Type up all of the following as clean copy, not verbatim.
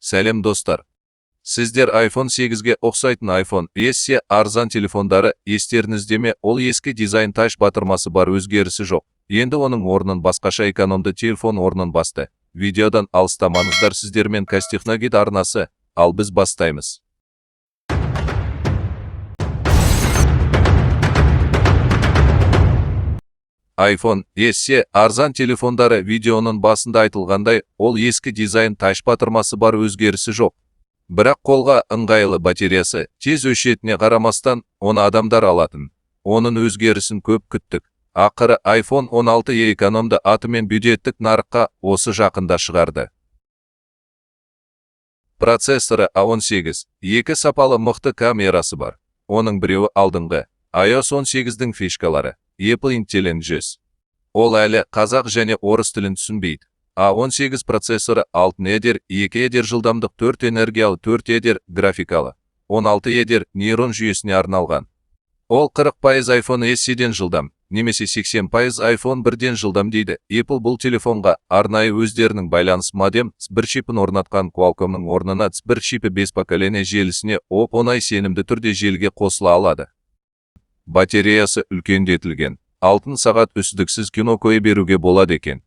Сәлем достар. Сіздер iPhone 8-ге ұқсайтын iPhone SE арзан телефондары естеріңізде ме? Ол ескі дизайн таш батырмасы бар, өзгерісі жоқ. Енді оның орнын басқаша экономды телефон орнын басты. Видеодан алыстамаңыздар, сіздермен Қазтехногид арнасы, ал біз бастаймыз. iPhone SE арзан телефондары видеоның басында айтылғандай, ол ескі дизайн таш батырмасы бар, өзгерісі жоқ. Бірақ қолға ыңғайлы батареясы тез өшетіне қарамастан, оны адамдар алатын. Оның өзгерісін көп күттік. Ақыры iPhone 16 экономды атымен бюджеттік нарыққа осы жақында шығарды. Процессоры A18, екі сапалы мықты камерасы бар. Оның біреуі алдыңғы iOS 18-дің фишкалары. Apple Intelligence. Ол әлі қазақ және орыс тілін түсінбейді. A18 процессоры 6 едер, 2 едер жылдамдық, 4 энергиялы, 4 едер графикалы, 16 едер нейрон жүйесіне арналған. Ол 40% iPhone SE-ден жылдам, немесе 80% iPhone 1-ден жылдам дейді. Apple бұл телефонға арнайы өздерінің байланыс модем S1 чипін орнатқан. Qualcomm'ның орнына S1 чипі 5 поколение желісіне оп-оңай сенімді түрде желіге қосыла алады. Батареясы үлкендетілген. 6 сағат үздіксіз кино көре беруге болады екен.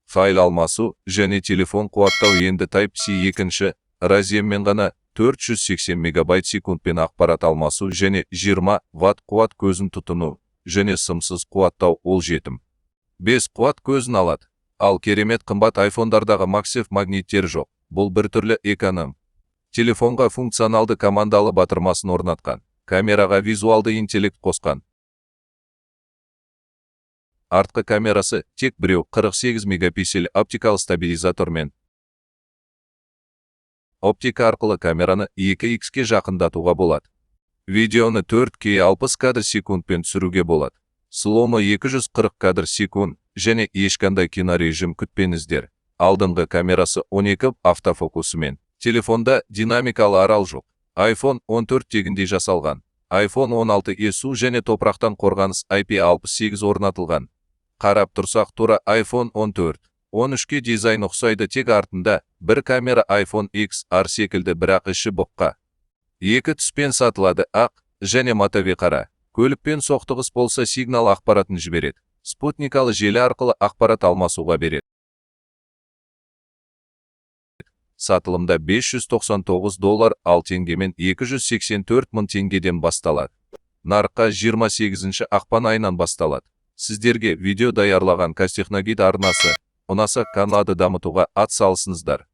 Файл алмасу және телефон қуаттау енді Type-C екінші разъеммен ғана 480 мегабайт секундпен ақпарат алмасу және 20 ватт қуат көзін тұтыну және сымсыз қуаттау ол жетім. 5 қуат көзін алады. Ал керемет қымбат айфондардағы MagSafe магниттер жоқ. Бұл біртүрлі эконом. Телефонға функционалды командалы батырмасын орнатқан. Камераға визуалды интеллект қосқан. Артқы камерасы тек біреу 48 мегапиксель оптикалы стабилизатормен. Оптика арқылы камераны 2x-ке жақындатуға болады. Видеоны 4К 60 кадр секундпен түсіруге болады. Слоумо 240 кадр секунд және ешқандай кинорежим күтпеңіздер. Алдыңғы камерасы 12 автофокусымен. Телефонда динамикалы арал жоқ. iPhone 14 тегінде жасалған. iPhone 16 су және топырақтан қорғаныс IP68 орнатылған. Қарап тұрсақ тура iPhone 14, 13-ке дизайн ұқсайды, тек артында бір камера iPhone XR секілді, бірақ іші бұққа. Екі түспен сатылады, ақ және матави қара. Көлікпен соқтығыс болса сигнал ақпаратын жібереді. Спутникалы желі арқылы ақпарат алмасуға береді. Сатылымда $599, ал теңгемен 284 мың теңгеден басталады. Нарыққа 28 ақпан айынан басталады. Сіздерге видео даярлаған Қазтехногид арнасы ұнаса, каналды дамытуға ат салысыңыздар.